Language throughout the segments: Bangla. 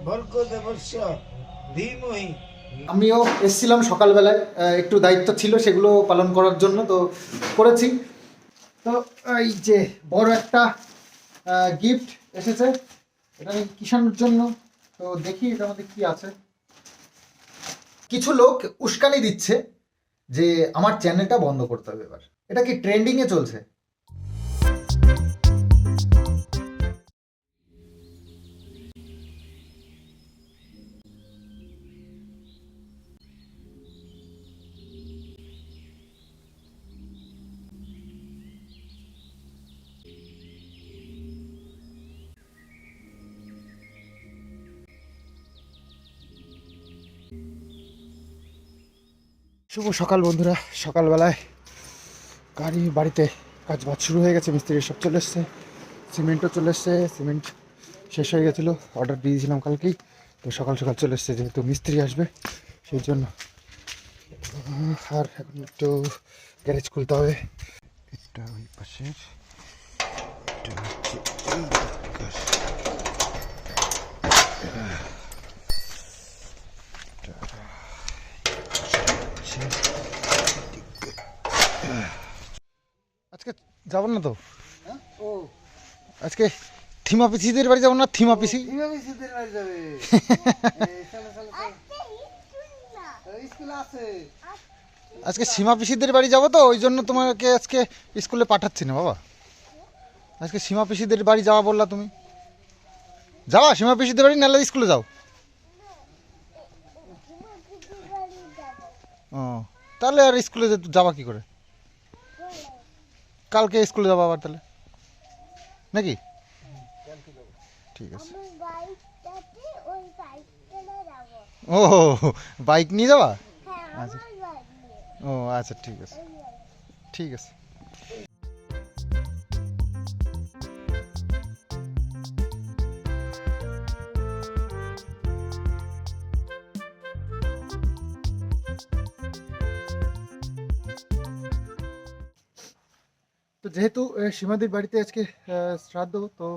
ভর্গদেবস্য ধীমহি। আমিও এসেছিলাম সকালবেলায়, একটু দায়িত্ব ছিল সেগুলো পালন করার জন্য, তো করেছি। তো এই যে বড় একটা গিফট এসেছে, এটা আমি কিষাণের জন্য। তো দেখি এটার মধ্যে কি আছে। কিছু লোক উস্কানি দিচ্ছে যে আমার চ্যানেলটা বন্ধ করতে হবে এবার। এটা কি ট্রেন্ডিংয়ে চলছে? শুভ সকাল বন্ধুরা। সকালবেলায় বাড়িতে কাজ বাজ শুরু হয়ে গেছে, মিস্ত্রি সব চলে এসছে, সিমেন্টও চলে এসছে। সিমেন্ট শেষ হয়ে গেছিলো, অর্ডার দিয়ে দিয়েছিলাম কালকেই। তো সকাল সকাল চলে এসছে যেহেতু মিস্ত্রি আসবে সেই জন্য। আর এখন একটু গ্যারেজ খুলতে হবে। এটা ওই পাশের, এটা হচ্ছে এই দিককার। আজকে যাব না তো, আজকে থিমা পিসিদের বাড়ি যাবো না? থিমা পিসি আজকে সীমা পিসিদের বাড়ি যাবো, তো ওই জন্য তোমাকে আজকে স্কুলে পাঠাচ্ছি না বাবা। আজকে সীমা পিসিদের বাড়ি যাওয়া বললা তুমি, যাওয়া সীমা পিসিদের বাড়ি, নাহলে স্কুলে যাও। ও তাহলে আর স্কুলে যাবা কি করে? কালকে স্কুলে যাবো আবার তাহলে, নাকি? ঠিক আছে। ও বাইক নিয়ে যাবা? আচ্ছা, ও আচ্ছা ঠিক আছে, ঠিক আছে। তো যেহেতু সীমাদির বাড়িতে আজকে শ্রাদ্ধ, তো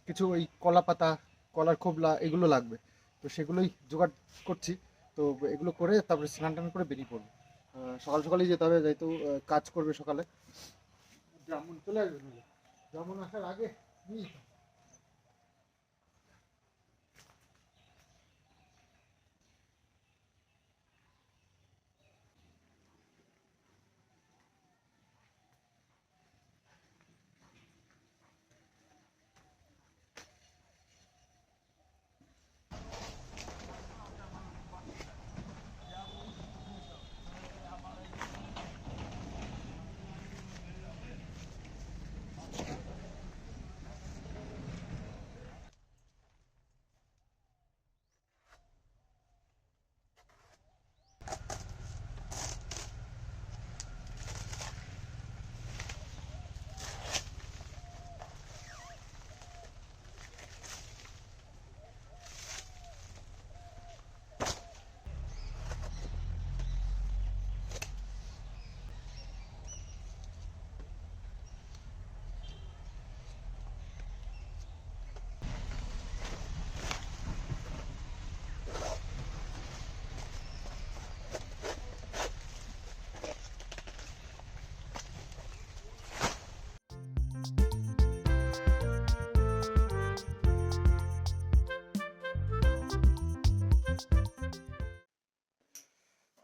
কিছু ওই কলা পাতা, কলার খোবলা এগুলো লাগবে। তো সেগুলোই জোগাড় করছি। তো এগুলো করে তারপরে স্নান টান করে বেরিয়ে পড়বো। সকাল সকালেই যেতে হবে, যেহেতু কাজ করবে সকালে। যেমন চলে আসবে, যেমন আসার আগে নিয়ে যেতে হবে।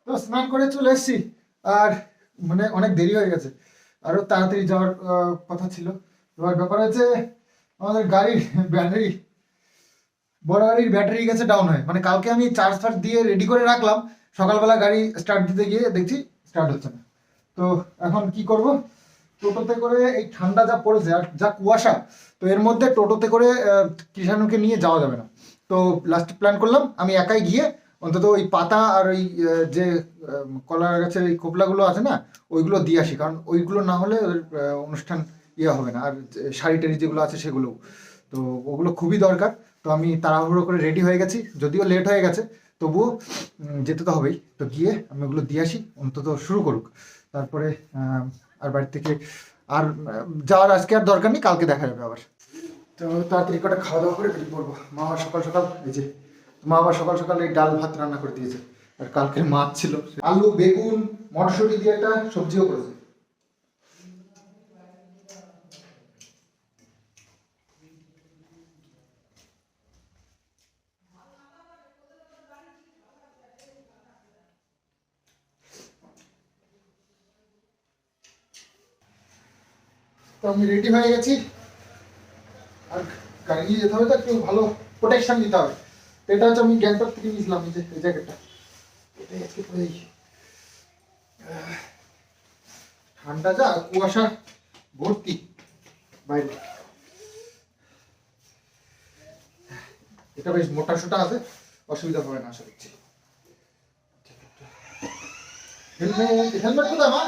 তো স্নান করে চলে এসেছি, আর মানে অনেক দেরি হয়ে গেছে, আরো তাড়াতাড়ি যাওয়ার কথা ছিল। এবার ব্যাপার হচ্ছে আমাদের গাড়ির ব্যাটারি, বড় গাড়ির ব্যাটারি গেছে ডাউন হয়ে। মানে কালকে আমি চার্জ ফার্জ দিয়ে রেডি করে রাখলাম, সকালবেলা গাড়ি স্টার্ট দিতে গিয়ে দেখছি স্টার্ট হচ্ছে না। তো এখন কি করব? টোটোতে করে, এই ঠান্ডা যা পড়েছে আর যা কুয়াশা, তো এর মধ্যে টোটোতে করে কিষাণুকে নিয়ে যাওয়া যাবে না। তো লাস্ট প্ল্যান করলাম আমি একাই গিয়ে অন্তত ওই পাতা আর ওই যে কলা গাছের এই খোপলাগুলো আছে না, ওইগুলো দিয়ে আসি। কারণ ওইগুলো না হলে ওদের অনুষ্ঠান ইয়ে হবে না। আর শাড়ি টাড়ি যেগুলো আছে সেগুলো, তো ওগুলো খুবই দরকার। তো আমি তাড়াহুড়ো করে রেডি হয়ে গেছি, যদিও লেট হয়ে গেছে, তবুও যেতে তো হবেই। তো গিয়ে আমি ওগুলো দিয়ে আসি, অন্তত শুরু করুক। তারপরে আর বাড়ি থেকে আর যাওয়ার আজকে আর দরকার নেই, কালকে দেখা যাবে আবার। তো তাড়াতাড়ি কটা খাওয়া দাওয়া করে বেরিয়ে পড়বো। মা আবার সকাল সকাল এই যে সকাল সকাল এই ডাল ভাত রান্না করে দিয়েছে, আর কালকে মাছ ছিল, আলু বেগুন মটরশুঁটি দিয়ে একটা সবজিও করেছে। তো আমি রেডি হয়ে গেছি, আর গাড়ি নিয়ে যেতে হবে তো একটু ভালো প্রোটেকশন দিতে হবে। তো এটা হচ্ছে আমি গ্যাংটক থেকে নিয়েছিলাম, এই যে এই জ্যাকেটটা, এটাই আজকে পরে ঠান্ডা যা কুয়াশা ভর্তি বাইরে। এটা বেশ মোটা সোটা আছে, অসুবিধা হবে না আশা করছি। হেলমেট হেলমেট কোথায় মা?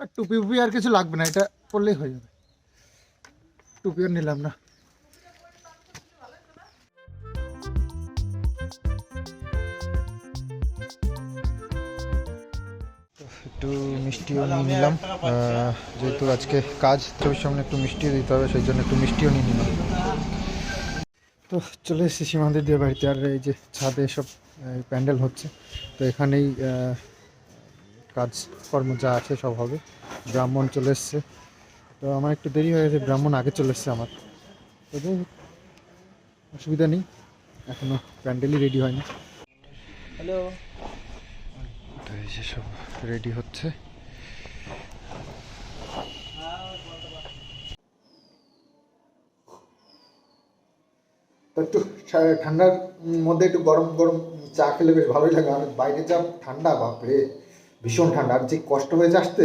আর টুপি ফুপি আর কিছু লাগবে না, এটা পরলেই হয়ে যাবে। টুপি আর নিলাম না। একটু মিষ্টিও নিয়ে নিলাম, যেহেতু আজকে কাজ, তো সামনে একটু মিষ্টিও দিতে হবে, সেই জন্য একটু মিষ্টিও নিয়ে নিলাম। তো চলে এসেছি সীমান্তের দিয়ে বাড়িতে, আর এই যে ছাদে সব প্যান্ডেল হচ্ছে, তো এখানেই কাজকর্ম যা আছে সব হবে। ব্রাহ্মণ চলে এসছে, তো আমার একটু দেরি হয়ে গেছে, ব্রাহ্মণ আগে চলে এসছে আমার, তো যাই হোক অসুবিধা নেই, এখনো প্যান্ডেলই রেডি হয়নি। হ্যালো, তো এই যে সব রেডি হচ্ছে। তো একটু ঠান্ডার মধ্যে একটু গরম গরম চা খেলে বেশ ভালোই লাগে। আর বাইরে যা ঠান্ডা, বাপরে ভীষণ ঠান্ডা, আর যে কষ্ট হয়েছে আসতে,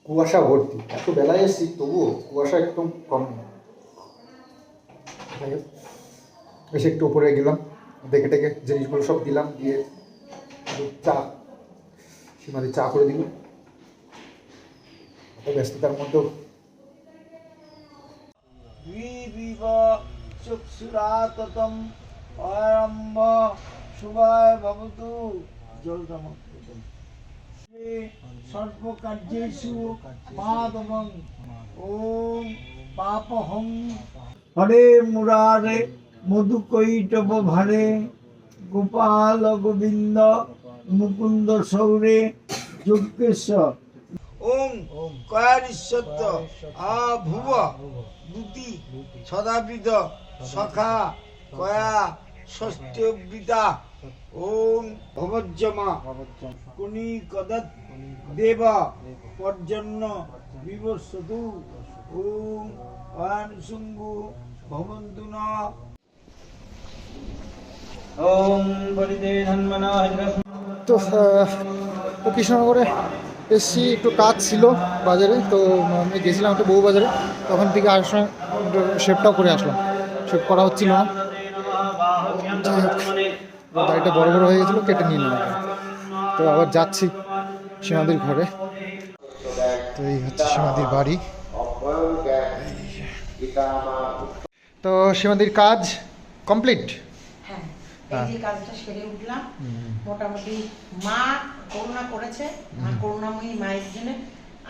কুয়াশা ভর্তি, এত বেলায় এসেছি তবুও কুয়াশা একদম কম না। যাই হোক বেশ একটু উপরে গেলাম, দেখে টেকে জিনিসগুলো সব দিলাম, দিয়ে চা সীমাদি চা করে দিল। এত ব্যস্ততার মধ্যেও চক্ষুরাততম আরম্ভ শুভায় ভবতু জলতমস্তুতম সর্বকার্যেষু মাধবং ওম পাপহং হরে মুরারে মধুকৈটব ভারে গোপাল গোবিন্দ মুকুন্দ সৌরে যজ্ঞেশ্বর ওম কয়ারিশ্বত্য আভুব দুতি সদাবিদ সখা কয়া ষষ্ঠীবৃতা ওম ভবজ্জমা কুনি কদৎ দেব পর্জন্য বিবস্বতু ওম অয়ানুসুঙ্গু ভবন্তু ন ওম পরিদে ধন্মনা তো কৃষ্ণনগরে এসছি, একটু কাজ ছিল বাজারে, তো আমি গেছিলাম একটু বউ বাজারে, তখন থেকে আসার শেপটাও করে আসলাম, শেপ করা হচ্ছিল না, গাড়িটা বড় বড় হয়ে গেছিলো, কেটে নিয়ে নিলাম। তো আবার যাচ্ছি সীমাদির ঘরে। তো এই হচ্ছে সীমাদির বাড়ি। তো সীমাদির কাজ কমপ্লিট। এই যে কাজটা সেরে উঠলাম, মোটামুটি মা করুণা করেছে, মা করুণাময়ী মায়ের জন্য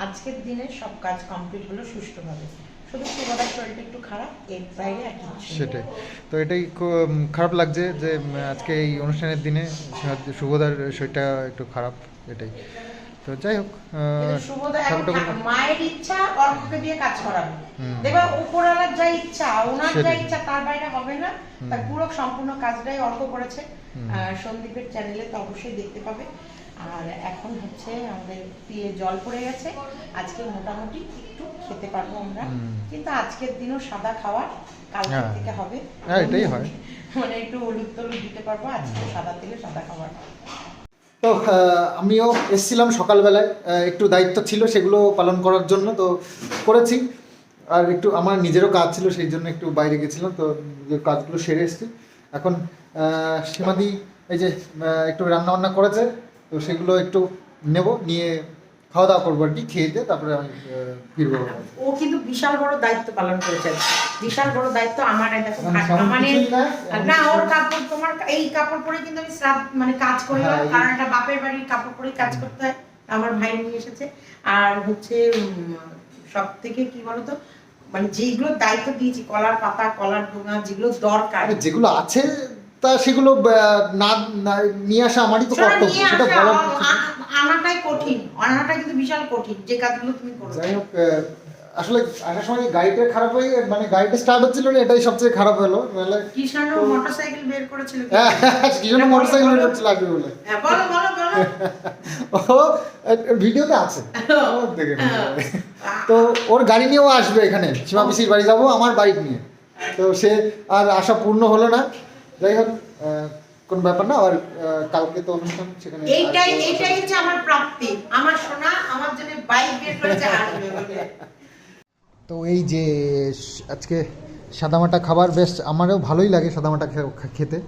আজকের দিনে সব কাজ কমপ্লিট হলো সুষ্ঠুভাবে। শুধু সুভদার শরীরটা একটু খারাপ, এর বাইরে আর কিছু নেই। সেটাই তো, এটাই খারাপ লাগছে যে আজকে এই অনুষ্ঠানের দিনে শুভদার শরীরটা একটু খারাপ, এটাই। তো যাই হোক, মায়ের ইচ্ছা অর্ককে দিয়ে কাজ করাবে, দেখবা উপরওয়ালার যা ইচ্ছা, ওনার যা ইচ্ছা তার বাইরে হবে না। তার পুরো সম্পূর্ণ কাজটাই অর্ক করেছে। সন্দীপের চ্যানেলে তো অবশ্যই দেখতে পাবে। আর এখন হচ্ছে আমাদের পিয়ে জল পড়ে গেছে, আজকে মোটামুটি একটু খেতে পারবো আমরা, কিন্তু আজকের দিনও সাদা খাওয়ার, কালকে থেকে হবে এটাই হয়, মানে একটু হলুদ টলুদ দিতে পারবো, আজকে সাদা থেকে সাদা খাবার। তো আমিও এসেছিলাম সকালবেলায়, একটু দায়িত্ব ছিল সেগুলো পালন করার জন্য, তো করেছি। আর একটু আমার নিজেরও কাজ ছিল, সেই জন্য একটু বাইরে গেছিলাম, তো কাজগুলো সেরে এসেছি। এখন সীমাদি এই যে একটু রান্নাবান্না করেছে, তো সেগুলো একটু নেব, নিয়ে খাওয়া দাওয়া করবো আর কি, খেয়ে দিয়ে তারপরে আমি ফিরবো। ও কিন্তু বিশাল বড় দায়িত্ব পালন করেছে, বিশাল বড় দায়িত্ব। আমার দেখো মানে না, ওর কাপড়, তোমার এই কাপড় পরে কিন্তু আমি মানে কাজ করি না, কারণ এটা বাপের বাড়ির কাপড় পরে কাজ করতে হয়, আমার ভাই নিয়ে এসেছে। আর হচ্ছে সব থেকে কি বলতো, মানে যেগুলো দায়িত্ব দিয়েছি, কলার পাতা, কলার ডোঙা, যেগুলো দরকার, যেগুলো আছে তা সেগুলো না নিয়ে আসা আমারই তো কর্তব্য, সেটা বলার আনাটাই কঠিন, আনাটা কিন্তু বিশাল কঠিন, যে কাজগুলো তুমি করো। যাই হোক, আসলে আসার সময় গাড়িটা খারাপ হয়ে, মানে গাড়িটা স্টার্ট হচ্ছিল না, এটাই সবচেয়ে খারাপ হলো। নাহলে কৃষ্ণ মোটরসাইকেল বের করেছিল, কৃষ্ণ মোটরসাইকেল বের করছিল আসবে বলে। বলো বলো বলো, ও ভিডিওতে আছে, দেখে তো ওর গাড়ি নিয়েও আসবে এখানে, সীমা পিসির বাড়ি যাবো আমার বাইক নিয়ে। তো সে আর আশা পূর্ণ হলো না। যাই হোক, কোন ব্যাপার না, আর কালকে তো অনুষ্ঠান, সেখানে এইটাই হচ্ছে আমার প্রাপ্তি, আমার সোনা আমার জন্য বাইক বের করেছে, আসবে বলে। তো এই যে আজকে সাদামাটা খাবার বেশ আমারও ভালোই লাগে, সাদামাটা খেতে,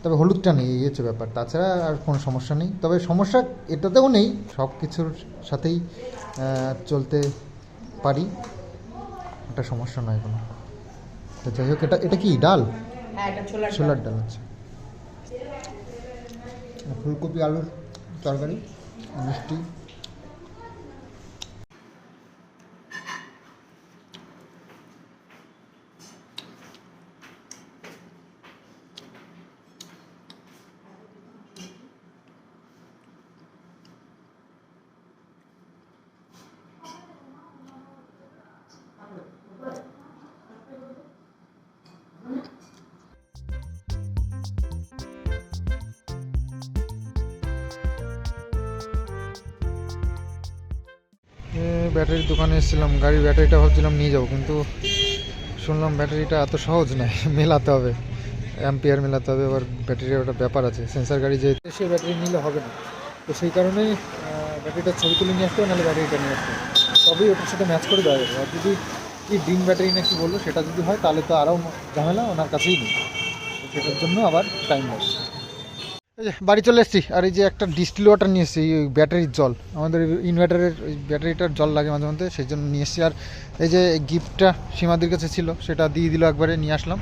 তবে হলুদটা নেই, এই হচ্ছে ব্যাপার। তাছাড়া আর কোনো সমস্যা নেই, তবে সমস্যা এটাতেও নেই, সব কিছুর সাথেই চলতে পারি, এটা সমস্যা নয় কোনো। তো যাই হোক, এটা কি ডাল? হ্যাঁ, এটা ছোলার ডাল আছে, ফুলকপি আলুর তরকারি, মিষ্টি। ব্যাটারির দোকানে এসেছিলাম, গাড়ির ব্যাটারিটা ভাবছিলাম নিয়ে যাবো, কিন্তু শুনলাম ব্যাটারিটা এত সহজ নয়, মেলাতে হবে, অ্যাম্পিয়ার মেলাতে হবে, আবার ব্যাটারির একটা ব্যাপার আছে, সেন্সার গাড়ি যে সে ব্যাটারি নিলে হবে না। তো সেই কারণে ব্যাটারিটা ছবি তুলে নিয়ে আসতে হবে, নাহলে ব্যাটারিটা নিয়ে আসতে হবে, তবেই ওটার সাথে ম্যাচ করে দেওয়া যাবে। আর যদি কি ডিম ব্যাটারি না কি বললো, সেটা যদি হয় তাহলে তো আরও ঝামেলা, ওনার কাছেই নেই, তো সেটার জন্য আবার টাইম লাগবে। এই যে বাড়ি চলে এসেছি, আর এই যে একটা ডিস্টিল ওয়াটার নিয়ে এসেছি, ওই ব্যাটারির জল, আমাদের ইনভার্টারের ওই ব্যাটারিটার জল লাগে মাঝে মধ্যে, সেই জন্য নিয়ে এসেছি। আর এই যে গিফটটা সীমাদির কাছে ছিল, সেটা দিয়ে দিল, একবারে নিয়ে আসলাম।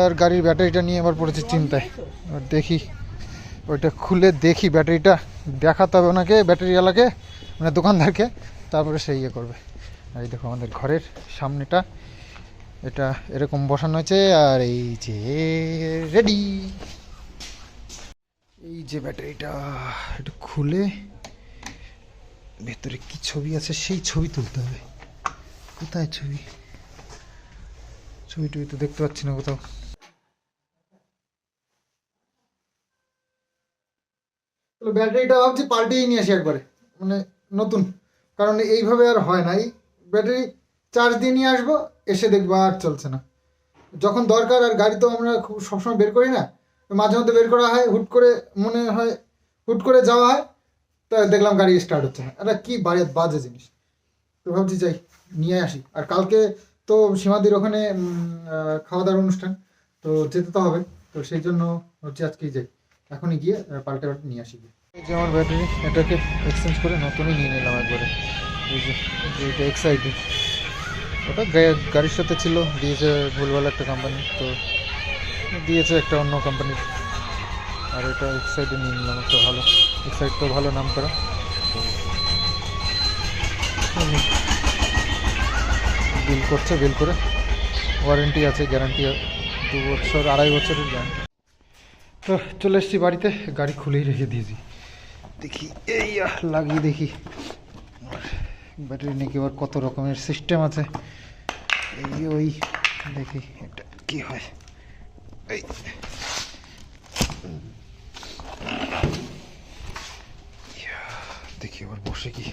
আর গাড়ির ব্যাটারিটা নিয়ে এবার পড়েছি চিন্তায়, আর দেখি ওইটা খুলে দেখি, ব্যাটারিটা দেখাতে হবে ওনাকে, ব্যাটারিওয়ালাকে, মানে দোকানদারকে, তারপরে সে ইয়ে করবে। আর এই দেখো আমাদের ঘরের সামনেটা, এটা এরকম বসানো হয়েছে, আর এই যে রেডি। এই যে ব্যাটারিটা, এটা খুলে ভেতরে কি ছবি আছে সেই ছবি তুলতে হবে। কোথায় ছবি টবি তো দেখতে পাচ্ছি না কোথাও। ব্যাটারিটা ভাবছি পাল্টেই নিয়ে আসি একবারে, মানে নতুন, কারণ এইভাবে আর হয় না। এই ব্যাটারি চার্জ দিয়ে নিয়ে আসবো, এসে দেখবো আর চলছে না, যখন দরকার। আর গাড়ি তো আমরা খুব সবসময় বের করি না, মাঝে মধ্যে বের করা হয়, হুট করে মনে হয়, হুট করে যাওয়া হয়, তা দেখলাম গাড়ি স্টার্ট হচ্ছে না। এটা কি বাজে জিনিস, তো ভাবছি যাই নিয়ে আসি। আর কালকে তো সীমাদির ওখানে খাওয়া দাওয়ার অনুষ্ঠান, তো যেতে তো হবে, তো সেই জন্য হচ্ছে আজকেই যাই, এখনই গিয়ে পাল্টে নিয়ে আসি। এই যে আমার ব্যাটারি, এটাকে এক্সচেঞ্জ করে নতুনই নিয়ে নিলাম একবারে। এই যে এটা এক্সাইডি, ওটা গাড়ির সাথে ছিল, দিয়েছে ভুলভাল একটা কোম্পানি, তো দিয়েছে একটা অন্য কোম্পানির। আর এটা এক্সাইডে নিয়ে নিলাম, একটা ভালো, এক্সাইড তো ভালো নাম করা। বিল করছে, বিল করে ওয়ারেন্টি আছে, গ্যারান্টি 2 বছর 2.5 বছরের গ্যারান্টি। তো চলে এসেছি বাড়িতে, গাড়ি খুলেই রেখে দিয়েছি, দেখি এই লাগিয়ে দেখি ব্যাটারি নাকি আবার কত রকমের সিস্টেম আছে, এই ওই দেখি এটা কি হয়। এই দেখি আবার বসে কি।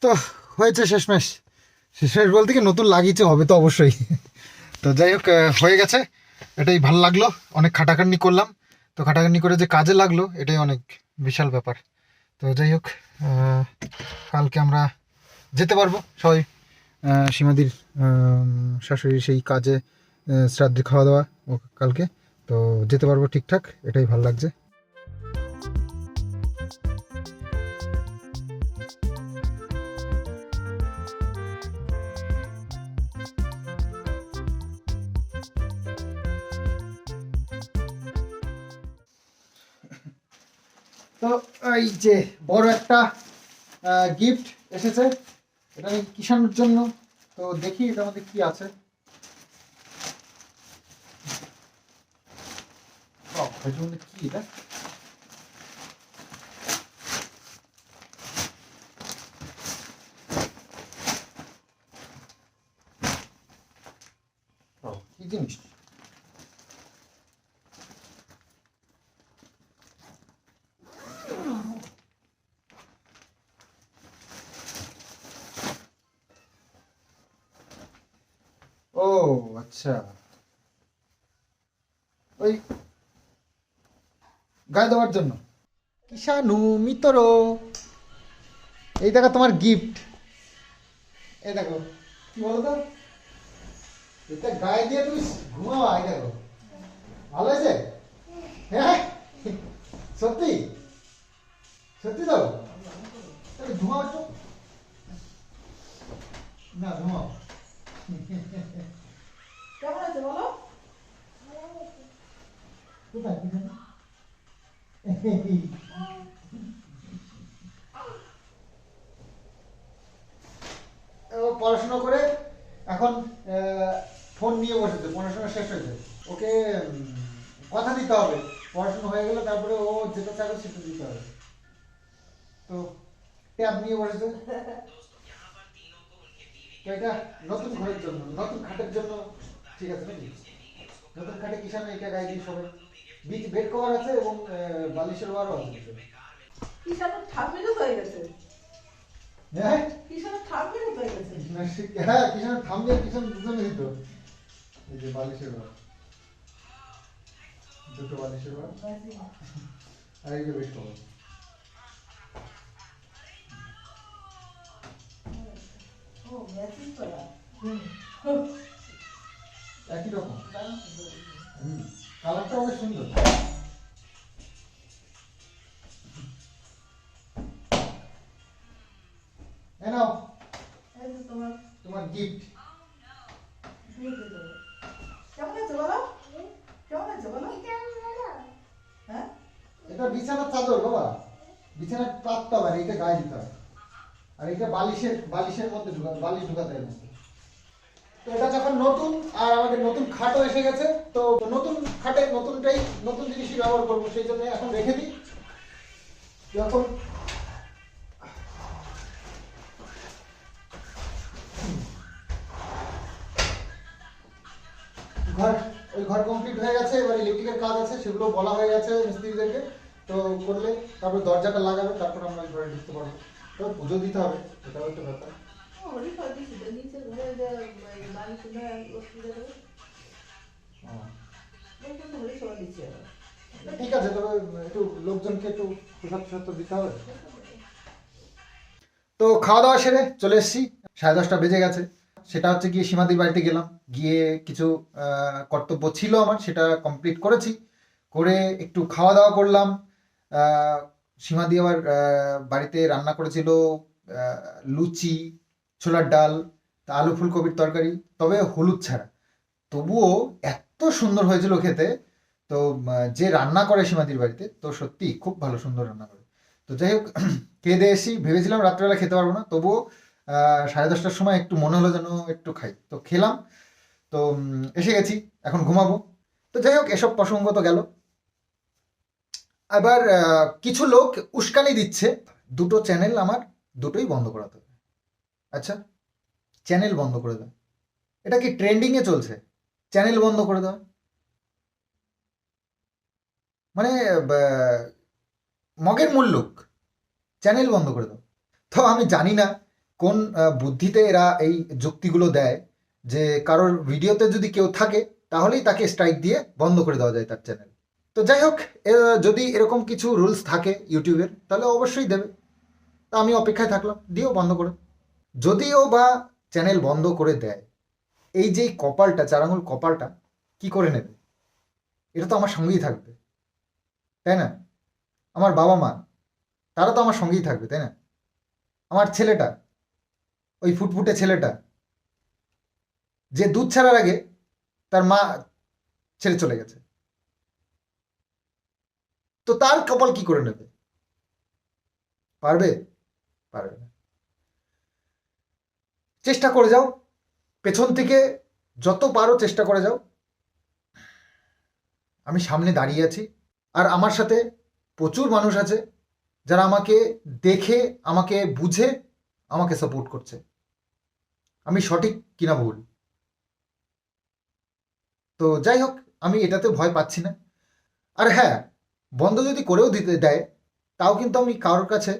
তো হয়েছে শেষমেশ, শেষমেশ বলতে কি নতুন লাগিয়েছে, হবে তো অবশ্যই। তো যাই হোক, হয়ে গেছে, এটাই ভালো লাগলো, অনেক খাটাখাটনি করলাম, তো খাটাখাটনি করে যে কাজে লাগলো এটাই অনেক বিশাল ব্যাপার। তো যাই হোক, কালকে আমরা যেতে পারবো সবাই, সীমাদির শাশুড়ি সেই কাজে, শ্রাদ্ধে খাওয়া দাওয়া ও কালকে, তো যেতে পারবো ঠিকঠাক, এটাই ভালো লাগছে। তো এই যে বড় একটা গিফট এসেছে, এটা আমি কিষাণের জন্য। তো দেখি এটার মধ্যে কি আছে। এটার মধ্যে কি এটা? কি জিনিস? ও আচ্ছা, ওই গায়ে দেওয়ার জন্য। কিষাণু মিত্র, এই দেখো তোমার গিফট। এই দেখো, কি বলো তো, এটা গায়ে দিয়ে তুমি ঘুমাও। এই দেখো, ভালো হয়েছে? হ্যাঁ সত্যি সত্যি তো, তাহলে ঘুমাও একটু। না ঘুমাও। কেমন আছে বলো? কোথায় কিষাণু? ও পড়াশোনা করে এখন ফোন নিয়ে বসেছে, পড়াশোনা শেষ হয়েছে। ওকে কথা দিতে হবে, পড়াশোনা হয়ে গেলে তারপরে ও যেটা চাইবে সেটা দিতে হবে। তো ট্যাব নিয়ে বসেছে। তো এটা নতুন ঘরের জন্য, নতুন খাটের জন্য ঠিক আছে নাকি? নতুন খাটে কিষাণু এটা গায়ে দিয়ে সবাই বেড কভার আছে এবং বালিশের ওয়ারও আছে। কিষাণের ঠাকুরও হয়ে গেছে। হ্যাঁ কিষাণের ঠাকুরও হয়ে গেছে। হ্যাঁ, কিষাণু থামবে, কিষাণু দুজনে দিত। এই যে বালিশের ওয়ার, দুটো বালিশের ওয়ার আর এই যে বেড কভার। ও ম্যাচিং করা। একই রকম। কালারটা অনেক সুন্দর। এই নাও এই যে তোমার তোমার গিফট। দিয়ে দিতে। কেমন আছে বলো? কেমন আছে বলো? হ্যাঁ? এটা বিছানার চাদর বাবা, বিছানার পাততে হবে, এটা গায়ে দিতে হবে। আর এটা বালিশের মধ্যে বালিশ ঢুকাতে হবে। তো এটা যখন নতুন, আর আমাদের নতুন খাটও এসে গেছে, তো নতুন খাটে নতুন জিনিসই ব্যবহার করবো, সেই জন্য এখন রেখে দিই। যখন ঘর কমপ্লিট হয়ে গেছে, এবার ইলেকট্রিকের কাজ আছে, সেগুলো বলা হয়ে গেছে মিস্ত্রিদেরকে। তো করলে তারপর দরজাটা লাগাবে, তারপর আমরা ঘরে ঢুকতে পারবো। তো পুজো দিতে হবে, এটাও একটা ব্যাপার। ঠিক আছে, তবে একটু লোকজনকে একটু প্রসাদ দিতে হবে। তো খাওয়া দাওয়া সেরে চলে এসেছি, 10:30 বেজে গেছে। সেটা হচ্ছে গিয়ে সীমাদির বাড়িতে গেলাম, গিয়ে কিছু কর্তব্য ছিল আমার, সেটা কমপ্লিট করেছি। করে একটু খাওয়া দাওয়া করলাম। সীমাদি আবার বাড়িতে রান্না করেছিল লুচি, ছোলার ডাল, আলু ফুলকপির তরকারি, তবে হলুদ ছাড়া। তবুও এত সুন্দর হয়েছিল খেতে। তো যে রান্না করে সীমাদির বাড়িতে, তো সত্যি খুব ভালো সুন্দর রান্না করে। তো যাই হোক, খেয়ে দিয়ে এসেছি, ভেবেছিলাম রাত্রেবেলা খেতে পারবো না, তবুও 10:30টার সময় একটু মনে হলো যেন একটু খাই, তো খেলাম। তো এসে গেছি, এখন ঘুমাবো। তো যাই হোক, এসব প্রসঙ্গ তো গেল। এবার কিছু লোক উস্কানি দিচ্ছে, দুটো চ্যানেল আমার দুটোই বন্ধ করাতে হবে। আচ্ছা, চ্যানেল বন্ধ করে দাও, এটা কি ট্রেন্ডিংয়ে চলছে? চ্যানেল বন্ধ করে দাও মানে মগের মুল্লুক, চ্যানেল বন্ধ করে দাও। তো আমি জানি না কোন বুদ্ধিতে এরা এই যুক্তিগুলো দেয়, যে কারোর ভিডিওতে যদি কেউ থাকে তাহলেই তাকে স্ট্রাইক দিয়ে বন্ধ করে দেওয়া যায় তার চ্যানেল। তো যাই হোক, যদি এরকম কিছু রুলস থাকে ইউটিউবের, তাহলে অবশ্যই দেবে। তা আমি অপেক্ষায় থাকলাম, দিও বন্ধ করে। যদিও বা চ্যানেল বন্ধ করে দেয়, এই যে কপালটা, 4 আঙুল কপালটা কি করে নেবে? এটা তো আমার সঙ্গেই থাকবে, তাই না? আমার বাবা মা, তারা তো আমার সঙ্গেই থাকবে, তাই না? আমার ছেলেটা, ওই ফুটফুটে ছেলেটা, যে দুধ ছাড়ার আগে তার মা ছেড়ে চলে গেছে, তো তার কপাল কি করে নেবে? পারবে? পারবে না। চেষ্টা করে যাও, পেছন থেকে যত পারো চেষ্টা করে যাও। আমি সামনে দাঁড়িয়ে আছি, আর আমার সাথে প্রচুর মানুষ আছে যারা আমাকে দেখে, আমাকে বুঝে, আমাকে সাপোর্ট করছে। আমি সঠিক কিনা ভুল, তো যাই হোক, আমি এটাতে ভয় পাচ্ছি না। আর হ্যাঁ, বন্ধ যদি করেও দিতে দেয়, তাও কিন্তু আমি কারোর কাছে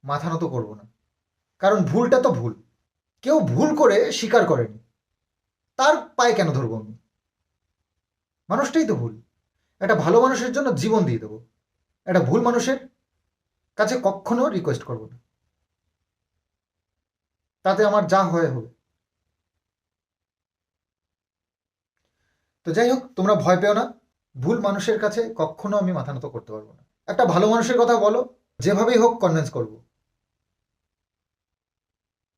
মাথা নত করবো না, কারণ ভুলটা তো ভুল। কেউ ভুল করে স্বীকার করেনি, তার পায়ে কেন ধরবো আমি? মানুষটাই তো ভুল। একটা ভালো মানুষের জন্য জীবন দিয়ে দেবো, একটা ভুল মানুষের কাছে কখনো রিকোয়েস্ট করবো না। তাতে আমার যা হয় হবে। তো যাই হোক, তোমরা ভয় পেও না, ভুল মানুষের কাছে কখনো আমি মাথা নত করতে পারবো না। একটা ভালো মানুষের কথা বলো, যেভাবেই হোক কনভিন্স করবো,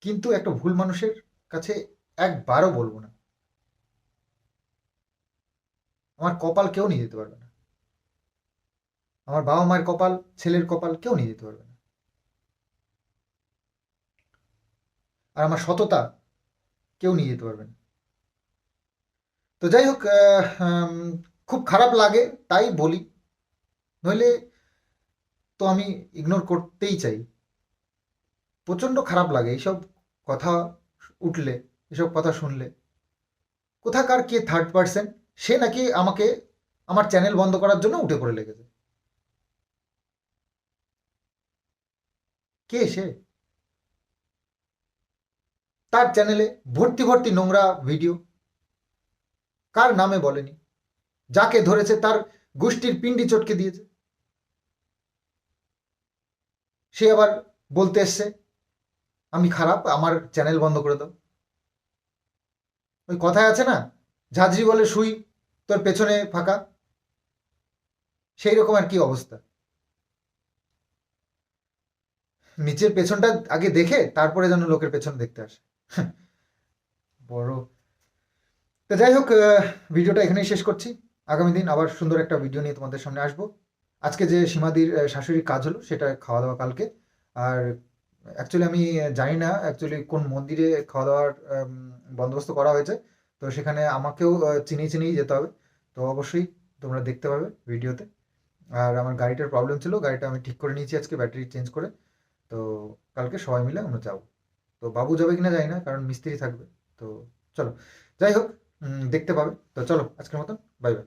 কিন্তু একটা ভুল মানুষের কাছে একবারও বলবো না। আমার কপাল কেউ নিয়ে যেতে পারবে না, আমার বাবা মায়ের কপাল, ছেলের কপাল কেউ নিয়ে যেতে পারবে না। আর আমার সততা কেউ নিয়ে যেতে পারবে না। তো যাই হোক, খুব খারাপ লাগে তাই বলি, নইলে তো আমি ইগনোর করতেই চাই। প্রচণ্ড খারাপ লাগে এইসব কথা উঠলে, এসব কথা শুনলে। কোথাকার কে থার্ড পার্সন, সে নাকি আমাকে আমার চ্যানেল বন্ধ করার জন্য উঠে পড়ে লেগেছে। কে সে? তার চ্যানেলে ভর্তি ভর্তি নোংরা ভিডিও, কার নামে বলেনি, যাকে ধরেছে তার গোষ্ঠীর পিণ্ডি চটকে দিয়েছে। সে আবার বলতে এসছে আমি খারাপ, আমার চ্যানেল বন্ধ করে দাও। ওই কথায় আছে না, ঝাঁঝরি বলে শুই, তোর পেছনে ফাঁকা, সেই রকম আর কি অবস্থা। নিচের পেছনটা আগে দেখে তারপরে যেন লোকের পেছন দেখতে আসে। বড়। তো যাই হোক, ভিডিওটা এখানেই শেষ করছি। আগামী দিন আবার সুন্দর একটা ভিডিও নিয়ে তোমাদের সামনে আসবো। আজকে যে সীমাদির শাশুড়ির কাজ হলো, সেটা খাওয়া দাওয়া কালকে। আর অ্যাকচুয়ালি আমি জানি না অ্যাকচুয়ালি কোন মন্দিরে খাওয়া দাওয়ার বন্দোবস্ত করা হয়েছে, তো সেখানে আমাকেও চিনিয়ে চিনিয়ে যেতে হবে। তো অবশ্যই তোমরা দেখতে পাবে ভিডিওতে। আর আমার গাড়িটার প্রবলেম ছিল, গাড়িটা আমি ঠিক করে নিয়েছি আজকে, ব্যাটারি চেঞ্জ করে। তো কালকে সবাই মিলে আমরা যাবো। তো বাবু যাবে কিনা জানি না, কারণ মিস্ত্রি থাকবে। তো চলো, যাই হোক, দেখতে পাবে। তো চলো, আজকের মতন বাই বাই।